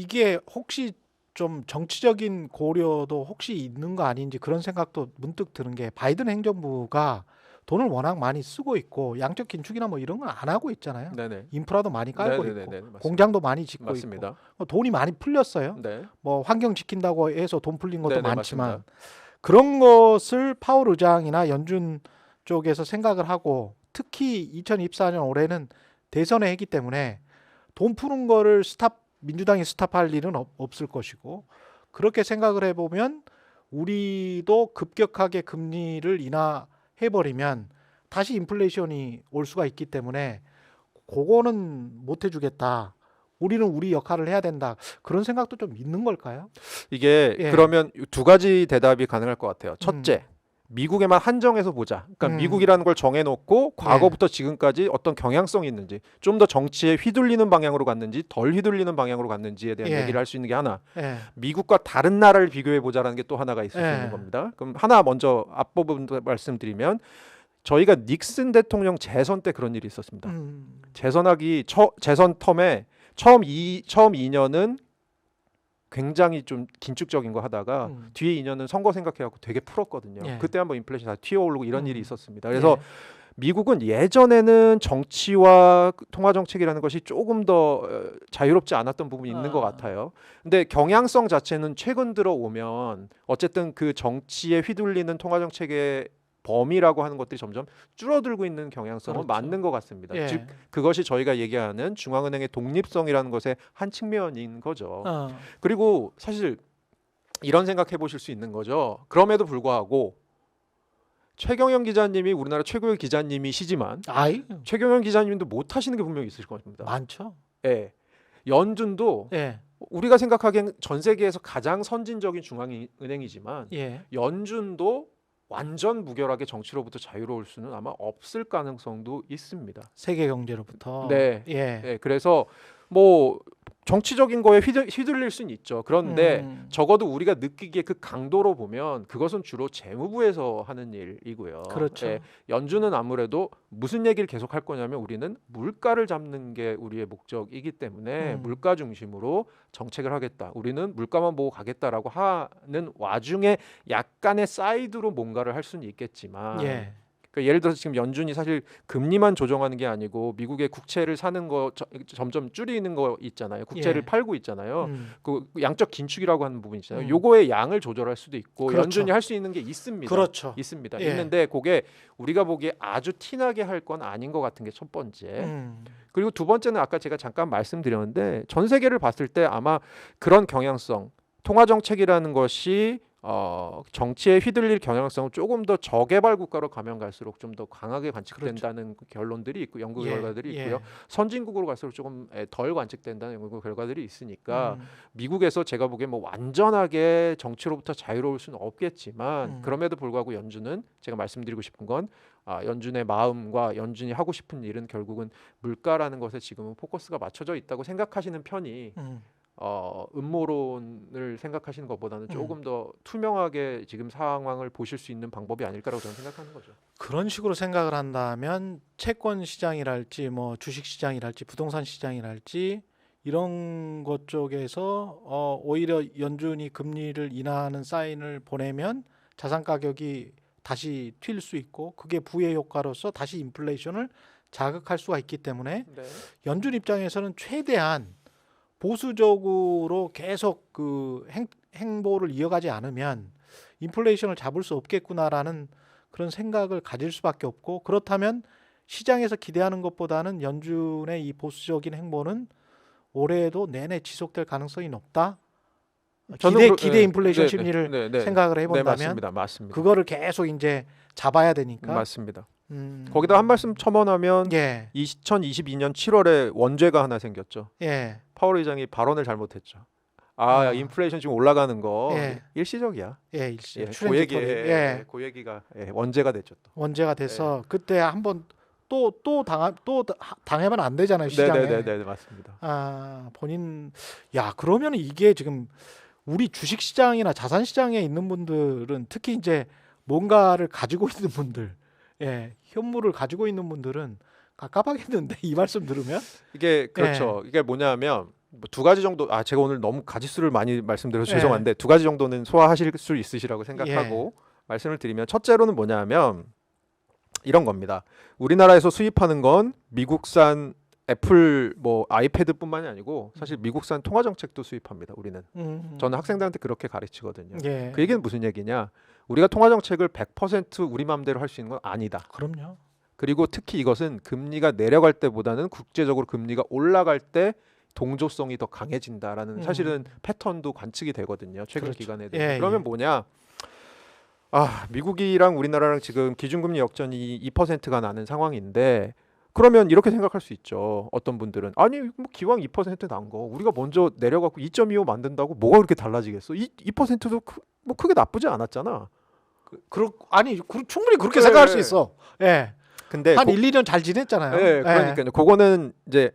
이게 혹시 좀 정치적인 고려도 혹시 있는 거 아닌지 그런 생각도 문득 드는 게 바이든 행정부가 돈을 워낙 많이 쓰고 있고 양적 긴축이나 뭐 이런 건 안 하고 있잖아요. 네네. 인프라도 많이 깔고 있고 네네네네. 맞습니다. 공장도 많이 짓고 있고 맞습니다. 돈이 많이 풀렸어요. 네. 뭐 환경 지킨다고 해서 돈 풀린 것도 네네. 많지만 맞습니다. 그런 것을 파월 의장이나 연준 쪽에서 생각을 하고 특히 2024년 올해는 대선에 했기 때문에 돈 푸는 거를 민주당이 스탑할 일은 없을 것이고 그렇게 생각을 해보면 우리도 급격하게 금리를 인하해버리면 다시 인플레이션이 올 수가 있기 때문에 그거는 못 해주겠다. 우리는 우리 역할을 해야 된다. 그런 생각도 좀 있는 걸까요? 이게 예. 그러면 두 가지 대답이 가능할 것 같아요. 음. 첫째, 미국에만 한정해서 보자. 그러니까 음. 미국이라는 걸 정해놓고 과거부터 지금까지 어떤 경향성이 있는지, 좀 더 정치에 휘둘리는 방향으로 갔는지, 덜 휘둘리는 방향으로 갔는지에 대한 예. 얘기를 할 수 있는 게 하나. 예. 미국과 다른 나라를 비교해 보자라는 게 또 하나가 있을 수 예. 있는 겁니다. 그럼 하나 먼저 앞부분 말씀드리면 저희가 닉슨 대통령 재선 때 그런 일이 있었습니다. 재선 텀에 처음 2년은 굉장히 좀 긴축적인 거 하다가 뒤에 2년은 선거 생각해갖고 되게 풀었거든요. 예. 그때 한번 인플레이션 다 튀어오르고 이런 일이 음. 있었습니다. 그래서 미국은 예전에는 정치와 통화 정책이라는 것이 조금 더 자유롭지 않았던 부분이 있는 것 같아요. 근데 경향성 자체는 최근 들어오면 어쨌든 그 정치에 휘둘리는 통화 정책의 범위라고 하는 것들이 점점 줄어들고 있는 경향성은 그렇죠. 맞는 것 같습니다. 예. 즉 그것이 저희가 얘기하는 중앙은행의 독립성이라는 것의 한 측면인 거죠. 그리고 사실 이런 생각해 보실 수 있는 거죠. 그럼에도 불구하고 최경영 기자님이 우리나라 최고의 기자님이시지만 최경영 기자님도 못 하시는 게 분명히 있을 겁니다. 많죠. 예. 연준도 예. 우리가 생각하기엔 전 세계에서 가장 선진적인 중앙은행이지만 연준도 완전 무결하게 정치로부터 자유로울 수는 아마 없을 가능성도 있습니다. 세계 경제로부터. 네. 예. 네. 그래서 뭐 정치적인 거에 휘둘릴 수는 있죠. 그런데 적어도 우리가 느끼기에 그 강도로 보면 그것은 주로 재무부에서 하는 일이고요. 그렇죠. 예, 연준은 아무래도 무슨 얘기를 계속 할 거냐면 우리는 물가를 잡는 게 우리의 목적이기 때문에 물가 중심으로 정책을 하겠다. 우리는 물가만 보고 가겠다라고 하는 와중에 약간의 사이드로 뭔가를 할 수는 있겠지만 예. 그러니까 예를 들어서 지금 연준이 사실 금리만 조정하는 게 아니고 미국의 국채를 사는 거 점점 줄이는 거 있잖아요. 국채를 팔고 있잖아요. 그 양적 긴축이라고 하는 부분 있잖아요. 요거의 양을 조절할 수도 있고 그렇죠. 연준이 할 수 있는 게 있습니다. 그렇죠. 있습니다. 예. 있는데 그게 우리가 보기에 아주 티나게 할 건 아닌 것 같은 게 첫 번째. 그리고 두 번째는 아까 제가 잠깐 말씀드렸는데 전 세계를 봤을 때 아마 그런 경향성, 통화 정책이라는 것이 정치에 휘둘릴 경향성은 조금 더 저개발 국가로 가면 갈수록 좀 더 강하게 관측된다는 그렇죠. 결론들이 있고 연구 예. 결과들이 있고요. 예. 선진국으로 갈수록 조금 덜 관측된다는 연구 결과들이 있으니까 미국에서 제가 보기엔 뭐 완전하게 정치로부터 자유로울 수는 없겠지만 그럼에도 불구하고 연준은 제가 말씀드리고 싶은 건 연준의 마음과 연준이 하고 싶은 일은 결국은 물가라는 것에 지금은 포커스가 맞춰져 있다고 생각하시는 편이 음모론을 생각하시는 것보다는 조금 더 투명하게 지금 상황을 보실 수 있는 방법이 아닐까라고 저는 생각하는 거죠. 그런 식으로 생각을 한다면 채권 시장이랄지 뭐 주식 시장이랄지 부동산 시장이랄지 이런 것 쪽에서 오히려 연준이 금리를 인하하는 사인을 보내면 자산 가격이 다시 튈 수 있고 그게 부의 효과로서 다시 인플레이션을 자극할 수가 있기 때문에 연준 입장에서는 최대한 보수적으로 계속 그 행보를 이어가지 않으면 인플레이션을 잡을 수 없겠구나라는 그런 생각을 가질 수밖에 없고 그렇다면 시장에서 기대하는 것보다는 연준의 이 보수적인 행보는 올해에도 내내 지속될 가능성이 높다. 기대 인플레이션 심리를 생각을 해본다면 맞습니다. 그거를 계속 이제 잡아야 되니까 맞습니다. 거기다 한 말씀 첨언하면 2022년 7월에 원죄가 하나 생겼죠. 파월 의장이 발언을 잘못했죠. 인플레이션 지금 올라가는 거 일시적이야. 일시적. 그 얘기가 원죄가 됐죠. 또. 원죄가 돼서 그때 한번 또 당하면 안 되잖아요, 시장에. 네, 맞습니다. 그러면 이게 지금 우리 주식 시장이나 자산 시장에 있는 분들은 특히 이제 뭔가를 가지고 있는 분들, 현물을 가지고 있는 분들은 깝깝하겠는데 이 말씀 들으면 이게 그렇죠. 이게 뭐냐면 두 가지 정도 제가 오늘 너무 가지수를 많이 말씀드려서 예. 죄송한데 두 가지 정도는 소화하실 수 있으시라고 생각하고 말씀을 드리면 첫째로는 뭐냐면 이런 겁니다. 우리나라에서 수입하는 건 미국산 애플 뭐 아이패드뿐만이 아니고 사실 미국산 통화 정책도 수입합니다. 우리는. 저는 학생들한테 그렇게 가르치거든요. 예. 그 얘기는 무슨 얘기냐? 우리가 통화 정책을 100% 우리 마음대로 할 수 있는 건 아니다. 그럼요. 그리고 특히 이것은 금리가 내려갈 때보다는 국제적으로 금리가 올라갈 때 동조성이 더 강해진다라는 사실은 패턴도 관측이 되거든요. 최근 그렇죠. 기간에 예, 대해서. 그러면 뭐냐? 미국이랑 우리나라랑 지금 기준금리 역전이 2%가 나는 상황인데 그러면 이렇게 생각할 수 있죠. 어떤 분들은 아니 뭐 기왕 2%난 거 우리가 먼저 내려갖고 2.25 만든다고 뭐가 그렇게 달라지겠어? 2%도 뭐 크게 나쁘지 않았잖아. 충분히 그렇게 네. 생각할 수 있어. 예. 근데 한 1, 2년 잘 지냈잖아요. 네, 그러니까요. 그거는 이제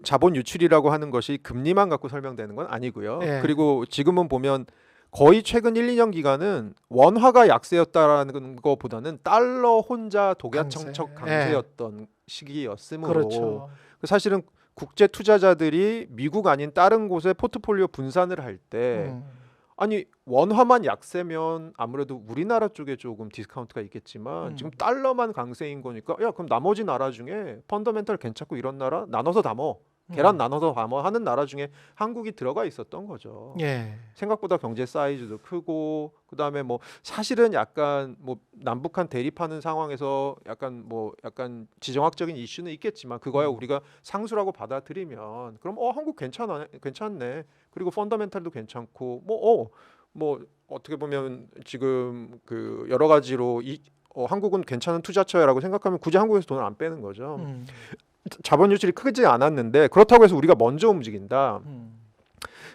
자본 유출이라고 하는 것이 금리만 갖고 설명되는 건 아니고요. 예. 그리고 지금은 보면 거의 최근 1, 2년 기간은 원화가 약세였다라는 것보다는 달러 혼자 독야청청 강세. 강세였던 시기였으므로 그렇죠. 사실은 국제 투자자들이 미국 아닌 다른 곳에 포트폴리오 분산을 할 때 아니 원화만 약세면 아무래도 우리나라 쪽에 조금 디스카운트가 있겠지만 지금 달러만 강세인 거니까 야 그럼 나머지 나라 중에 펀더멘탈 괜찮고 이런 나라 나눠서 담어 계란 나눠서 담어 하는 나라 중에 한국이 들어가 있었던 거죠. 예. 생각보다 경제 사이즈도 크고 그다음에 뭐 사실은 약간 뭐 남북한 대립하는 상황에서 약간 지정학적인 이슈는 있겠지만 그거야 우리가 상수라고 받아들이면 그럼 한국 괜찮네. 그리고 펀더멘탈도 괜찮고 뭐 어떻게 보면 지금 그 여러 가지로 한국은 괜찮은 투자처야라고 생각하면 굳이 한국에서 돈을 안 빼는 거죠. 자본 유출이 크지 않았는데 그렇다고 해서 우리가 먼저 움직인다.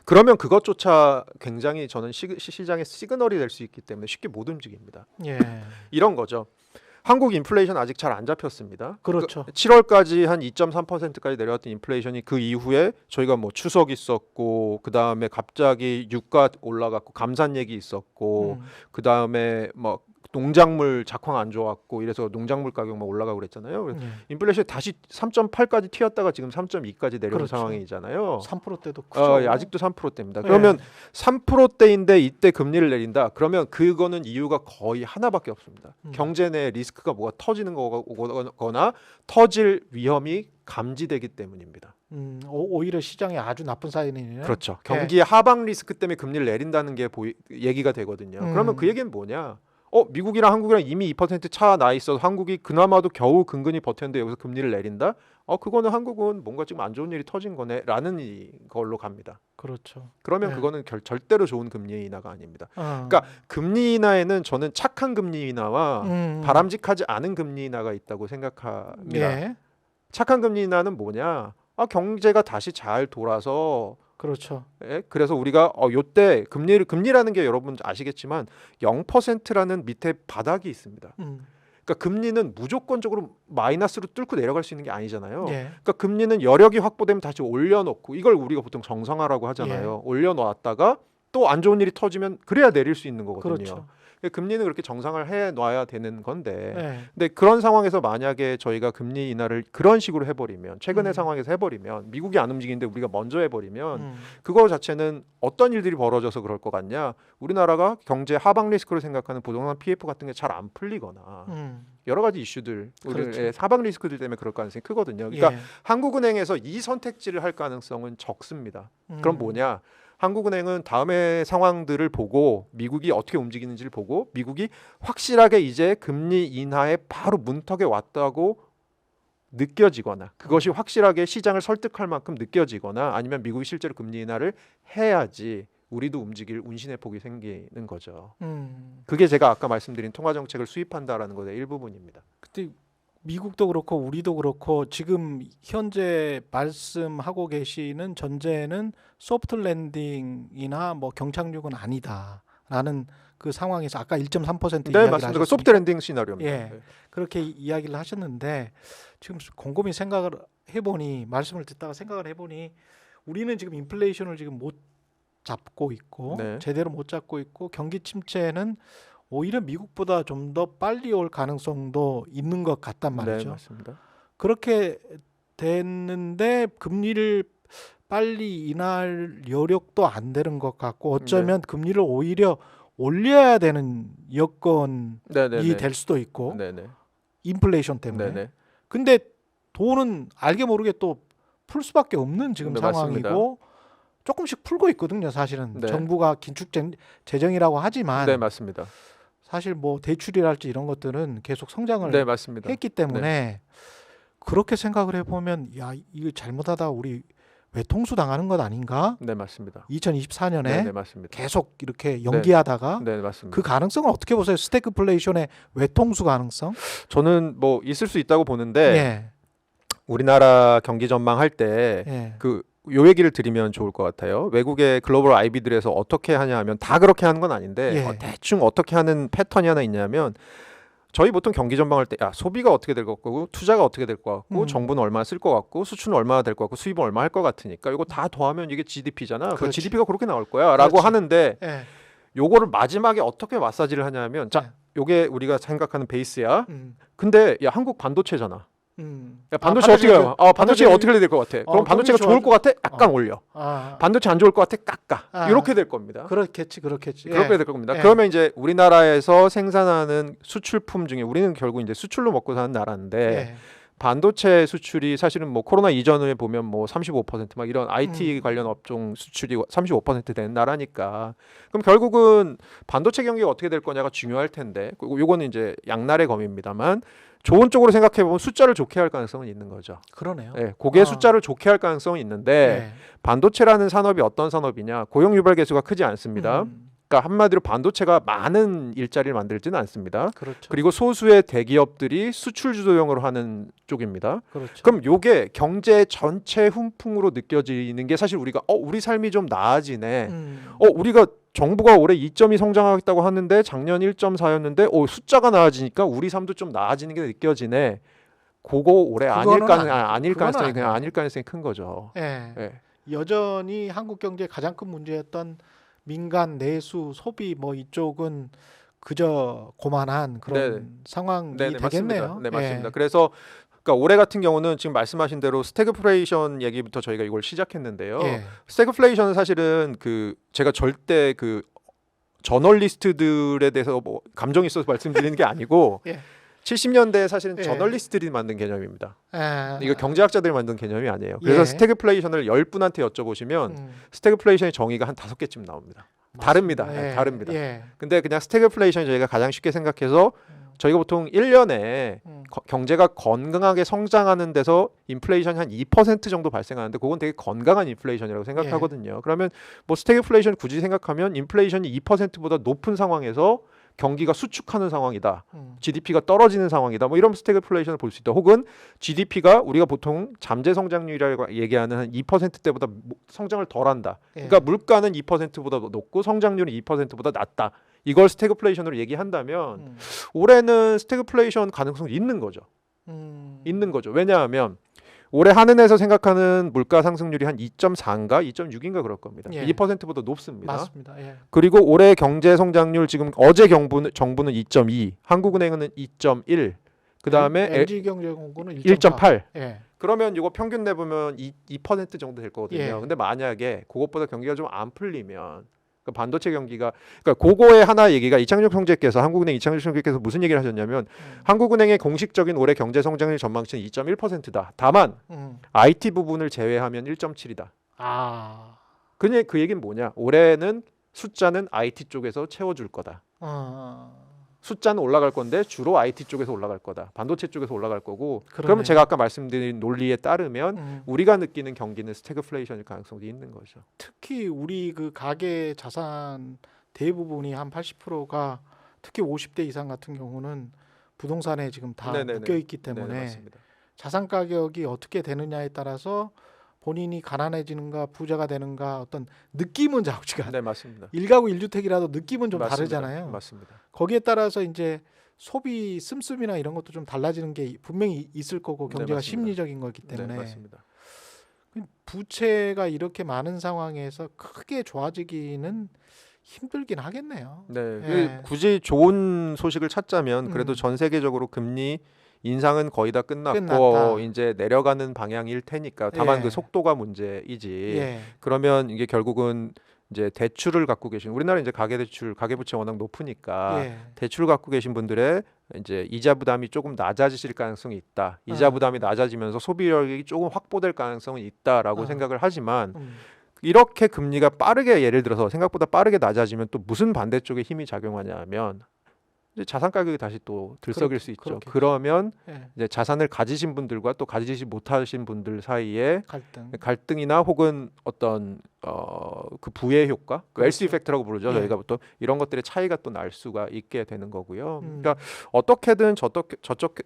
그러면 그것조차 굉장히 저는 시장의 시그널이 될 수 있기 때문에 쉽게 못 움직입니다. 예. 이런 거죠. 한국 인플레이션 아직 잘 안 잡혔습니다. 그렇죠. 7월까지 한 2.3%까지 내려왔던 인플레이션이 그 이후에 저희가 뭐 추석 있었고 그 다음에 갑자기 유가 올라갔고 감산 얘기 있었고 그 다음에 뭐 농작물 작황 안 좋았고 이래서 농작물 가격 막 올라가고 그랬잖아요. 그래서 인플레이션이 다시 3.8까지 튀었다가 지금 3.2까지 내려온 그렇죠. 상황이잖아요. 3%대도 크죠. 아직도 3%대입니다. 그러면 3%대인데 이때 금리를 내린다. 그러면 그거는 이유가 거의 하나밖에 없습니다. 경제 내 리스크가 뭐가 터지는 거거나 터질 위험이 감지되기 때문입니다. 오히려 시장에 아주 나쁜 사인이네요. 그렇죠. 경기의 하방 리스크 때문에 금리를 내린다는 게 얘기가 되거든요. 그러면 그 얘기는 뭐냐? 미국이랑 한국이랑 이미 2% 차 나 있어서 한국이 그나마도 겨우 근근히 버텼는데 여기서 금리를 내린다? 그거는 한국은 뭔가 지금 안 좋은 일이 터진 거네라는 걸로 갑니다. 그렇죠. 그러면 그거는 절대로 좋은 금리 인하가 아닙니다. 그러니까 금리 인하에는 저는 착한 금리 인하와 바람직하지 않은 금리 인하가 있다고 생각합니다. 예. 착한 금리 인하는 뭐냐? 경제가 다시 잘 돌아서 그렇죠. 그래서 우리가 요때 금리라는 게 여러분 아시겠지만 0%라는 밑에 바닥이 있습니다. 그러니까 금리는 무조건적으로 마이너스로 뚫고 내려갈 수 있는 게 아니잖아요. 예. 그러니까 금리는 여력이 확보되면 다시 올려놓고 이걸 우리가 보통 정상화라고 하잖아요. 올려놓았다가 또 안 좋은 일이 터지면 그래야 내릴 수 있는 거거든요. 그렇죠. 금리는 그렇게 정상을 해 놔야 되는 건데 예. 근데 그런 상황에서 만약에 저희가 금리 인하를 그런 식으로 해버리면 최근의 상황에서 해버리면 미국이 안 움직이는데 우리가 먼저 해버리면 그거 자체는 어떤 일들이 벌어져서 그럴 것 같냐 우리나라가 경제 하방 리스크로 생각하는 부동산 PF 같은 게 잘 안 풀리거나 여러 가지 이슈들 그렇죠. 우리 하방 리스크들 때문에 그럴 가능성이 크거든요. 그러니까 예. 한국은행에서 이 선택지를 할 가능성은 적습니다. 그럼 뭐냐 한국은행은 다음의 상황들을 보고 미국이 어떻게 움직이는지를 보고 미국이 확실하게 이제 금리 인하에 바로 문턱에 왔다고 느껴지거나 그것이 확실하게 시장을 설득할 만큼 느껴지거나 아니면 미국이 실제로 금리 인하를 해야지 우리도 움직일 운신의 폭이 생기는 거죠. 그게 제가 아까 말씀드린 통화정책을 수입한다라는 것의 일부분입니다. 그때 미국도 그렇고 우리도 그렇고 지금 현재 말씀하고 계시는 전제는 소프트 랜딩이나 뭐 경착륙은 아니다라는 그 상황에서 아까 1.3% 네, 이야기를 맞습니다. 그 하셨으니까 소프트 랜딩 시나리오입니다. 예. 그렇게 이야기를 하셨는데 지금 곰곰이 생각을 해보니 말씀을 듣다가 생각을 해보니 우리는 지금 인플레이션을 지금 못 잡고 있고 네. 제대로 못 잡고 있고 경기 침체는 오히려 미국보다 좀 더 빨리 올 가능성도 있는 것 같단 말이죠. 네, 맞습니다. 그렇게 됐는데 금리를 빨리 인할 여력도 안 되는 것 같고 어쩌면 네. 금리를 오히려 올려야 되는 여건이 네네네. 될 수도 있고 네네. 인플레이션 때문에. 네네. 근데 돈은 알게 모르게 또 풀 수밖에 없는 지금 네, 상황이고 조금씩 풀고 있거든요. 사실은 네. 정부가 긴축 재정이라고 하지만 네, 맞습니다. 사실 뭐 대출이랄지 이런 것들은 계속 성장을 네, 맞습니다. 했기 때문에 그렇게 생각을 해보면 야 이거 잘못하다 우리 외통수 당하는 것 아닌가? 네, 맞습니다. 2024년에 네, 네, 맞습니다. 계속 이렇게 연기하다가 네, 맞습니다. 그 가능성은 어떻게 보세요? 스태그플레이션의 외통수 가능성? 저는 뭐 있을 수 있다고 보는데 예, 우리나라 경기 전망할 때 예, 요 얘기를 드리면 좋을 것 같아요. 외국의 글로벌 IB들에서 어떻게 하냐 하면 다 그렇게 하는 건 아닌데 예. 대충 어떻게 하는 패턴이 하나 있냐면 저희 보통 경기 전망할 때 소비가 어떻게 될 것 같고 투자가 어떻게 될 것 같고 정부는 얼마나 쓸 것 같고 수출은 얼마나 될 것 같고 수입은 얼마 할 것 같으니까 이거 다 더하면 이게 GDP잖아. 그 그렇지. GDP가 그렇게 나올 거야 라고 그렇지. 하는데 예. 요거를 마지막에 어떻게 마사지를 하냐면 자 요게 우리가 생각하는 베이스야. 음, 근데 야 한국 반도체잖아. 야 반도체 아, 어떻게 해요? 반도체 반도체- 어떻게 될 것 같아? 그럼 반도체가 경기 좋을 것 같아? 약간 올려. 아, 반도체 안 좋을 것 같아? 깎아. 아. 이렇게 될 겁니다. 그렇겠지. 그렇게 될 겁니다. 예. 그러면 이제 우리나라에서 생산하는 수출품 중에 우리는 결국 이제 수출로 먹고 사는 나라인데 예. 반도체 수출이 사실은 뭐 코로나 이전에 보면 뭐 35%막 이런 IT 관련 업종 수출이 35% 되는 나라니까 그럼 결국은 반도체 경기가 어떻게 될 거냐가 중요할 텐데 요거는 이제 양날의 검입니다만 좋은 쪽으로 생각해 보면 숫자를 좋게 할 가능성은 있는 거죠. 그러네요. 예, 그게 숫자를 좋게 할 가능성은 있는데 예. 반도체라는 산업이 어떤 산업이냐? 고용 유발 개수가 크지 않습니다. 그러니까 한마디로 반도체가 많은 일자리를 만들지는 않습니다. 그렇죠. 그리고 소수의 대기업들이 수출 주도형으로 하는 쪽입니다. 그렇죠. 그럼 요게 경제 전체 훈풍으로 느껴지는 게 사실 우리가 우리 삶이 좀 나아지네. 우리가 정부가 올해 2.2 성장하겠다고 하는데 작년 1.4였는데 숫자가 나아지니까 우리 삶도 좀 나아지는 게 느껴지네. 그거 올해 아닐 가능성이 그냥 아닐 가능성이 큰 거죠. 예. 예. 여전히 한국 경제의 가장 큰 문제였던 민간 내수 소비 뭐 이쪽은 그저 고만한 그런 네. 상황이 네, 되겠네요. 맞습니다. 네, 맞습니다. 예. 그래서 그러니까 올해 같은 경우는 지금 말씀하신 대로 스태그플레이션 얘기부터 저희가 이걸 시작했는데요. 예. 스태그플레이션은 사실은 제가 절대 저널리스트들에 대해서 뭐 감정이 있어서 말씀드리는 게 아니고 예. 70년대 사실은 예. 저널리스트들이 만든 개념입니다. 예. 이거 경제학자들이 만든 개념이 아니에요. 그래서 예. 스태그플레이션을 10분한테 여쭤보시면 스태그플레이션의 정의가 한 5개쯤 나옵니다. 다릅니다. 맞습니다. 예. 다릅니다. 예. 근데 그냥 스태그플레이션이 저희가 가장 쉽게 생각해서 저희가 보통 1년에 경제가 건강하게 성장하는 데서 인플레이션이 한 2% 정도 발생하는데 그건 되게 건강한 인플레이션이라고 생각하거든요. 그러면 뭐 스태그플레이션 굳이 생각하면 인플레이션이 2%보다 높은 상황에서 경기가 수축하는 상황이다. GDP가 떨어지는 상황이다. 뭐 이런 스태그플레이션을 볼 수 있다. 혹은 GDP가 우리가 보통 잠재 성장률이라고 얘기하는 한 2%대보다 성장을 덜한다. 예. 그러니까 물가는 2%보다 높고 성장률은 2%보다 낮다. 이걸 스태그플레이션으로 얘기한다면 올해는 스태그플레이션 가능성이 있는 거죠. 있는 거죠. 왜냐하면 올해 한은에서 생각하는 물가 상승률이 한 2.4인가 2.6인가 그럴 겁니다. 예. 2%보다 높습니다. 맞습니다. 예. 그리고 올해 경제 성장률 지금 어제 정부는 2.2, 한국은행은 2.1, 그 다음에 LG경제공고는 1.8. 예. 그러면 이거 평균 내보면 2% 정도 될 거거든요. 예. 근데 만약에 그것보다 경기가 좀 안 풀리면 반도체 경기가 그거의 하나 얘기가 이창용 총재께서 한국은행 이창용 총재께서 무슨 얘기를 하셨냐면 한국은행의 공식적인 올해 경제 성장률 전망치는 2.1%다. 다만 IT 부분을 제외하면 1.7이다. 아. 그냥 그 얘기는 뭐냐? 올해는 숫자는 IT 쪽에서 채워줄 거다. 숫자는 올라갈 건데 주로 IT 쪽에서 올라갈 거다. 반도체 쪽에서 올라갈 거고. 그러면 제가 아까 말씀드린 논리에 따르면 우리가 느끼는 경기는 스태그플레이션일 가능성이 있는 거죠. 특히 우리 그 가계 자산 대부분이 한 80%가 특히 50대 이상 같은 경우는 부동산에 지금 다 묶여 있기 때문에 맞습니다. 자산 가격이 어떻게 되느냐에 따라서 본인이 가난해지는가 부자가 되는가 어떤 느낌은 자우지가 네, 맞습니다. 1가구 1주택이라도 느낌은 좀 맞습니다. 다르잖아요. 맞습니다. 거기에 따라서 이제 소비 씀씀이나 이런 것도 좀 달라지는 게 분명히 있을 거고 경제가 맞습니다. 심리적인 거기 때문에 네, 맞습니다. 부채가 이렇게 많은 상황에서 크게 좋아지기는 힘들긴 하겠네요. 네, 예. 굳이 좋은 소식을 찾자면 그래도 전 세계적으로 금리 인상은 거의 다 끝났고 끝났다. 이제 내려가는 방향일 테니까 다만 예. 그 속도가 문제이지. 예. 그러면 이게 결국은 이제 대출을 갖고 계신 우리나라 이제 가계대출 가계부채 워낙 높으니까 예. 대출 갖고 계신 분들의 이제 이자 부담이 조금 낮아지실 가능성이 있다. 이자 어. 부담이 낮아지면서 소비력이 조금 확보될 가능성이 있다라고 어. 생각을 하지만 음. 이렇게 금리가 빠르게 예를 들어서 생각보다 빠르게 낮아지면 또 무슨 반대쪽에 힘이 작용하냐 하면 이제 자산 가격이 다시 또 들썩일 수 있죠. 그렇겠죠. 그러면 예. 이제 자산을 가지신 분들과 또 가지지 못하신 분들 사이에 갈등. 갈등이나 혹은 어떤 그 부의 효과, 그 웰스 그렇죠. 이펙트라고 부르죠. 예. 저희가 보통 이런 것들의 차이가 또 날 수가 있게 되는 거고요. 음. 그러니까 어떻게든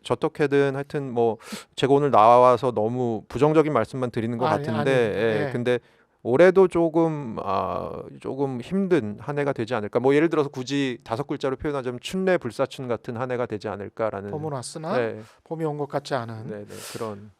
저떻게든 하여튼 뭐 제가 오늘 나와서 너무 부정적인 말씀만 드리는 것 아니, 같은데, 아닙니다. 예, 예. 근데 올해도 조금 힘든 한 해가 되지 않을까. 뭐 예를 들어서 굳이 5글자로 표현하자면 춘내 불사춘 같은 한 해가 되지 않을까라는. 봄은 왔으나 네, 봄이 온 것 같지 않은 네, 네, 그런.